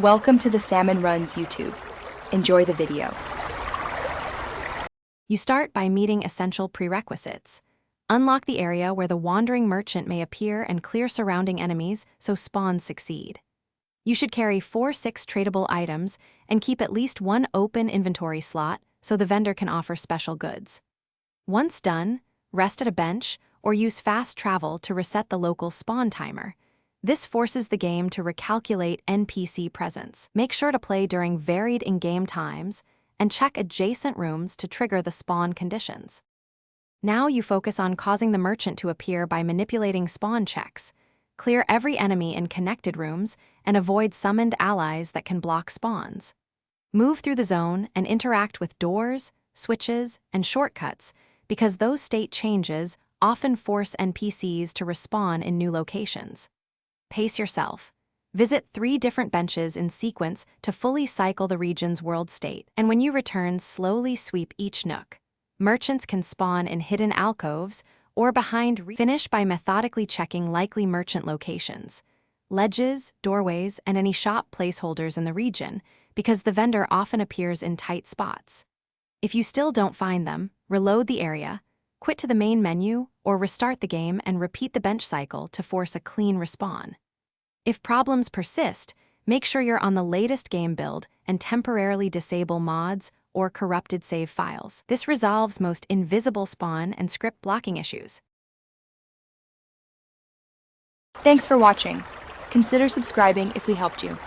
Welcome to the Salmon Runs YouTube. Enjoy the video. You start by meeting essential prerequisites. Unlock the area where the wandering merchant may appear and clear surrounding enemies so spawns succeed. You should carry 4-6 tradable items and keep at least one open inventory slot so the vendor can offer special goods. Once done, rest at a bench or use fast travel to reset the local spawn timer. This forces the game to recalculate NPC presence. Make sure to play during varied in-game times and check adjacent rooms to trigger the spawn conditions. Now you focus on causing the merchant to appear by manipulating spawn checks. Clear every enemy in connected rooms and avoid summoned allies that can block spawns. Move through the zone and interact with doors, switches, and shortcuts because those state changes often force NPCs to respawn in new locations. Pace yourself. Visit 3 different benches in sequence to fully cycle the region's world state, and when you return, slowly sweep each nook. Merchants can spawn in hidden alcoves or behind. Finish by methodically checking likely merchant locations, ledges, doorways, and any shop placeholders in the region, because the vendor often appears in tight spots. If you still don't find them, reload the area, quit to the main menu, or restart the game and repeat the bench cycle to force a clean respawn. If problems persist, make sure you're on the latest game build and temporarily disable mods or corrupted save files. This resolves most invisible spawn and script blocking issues. Thanks for watching. Consider subscribing if we helped you.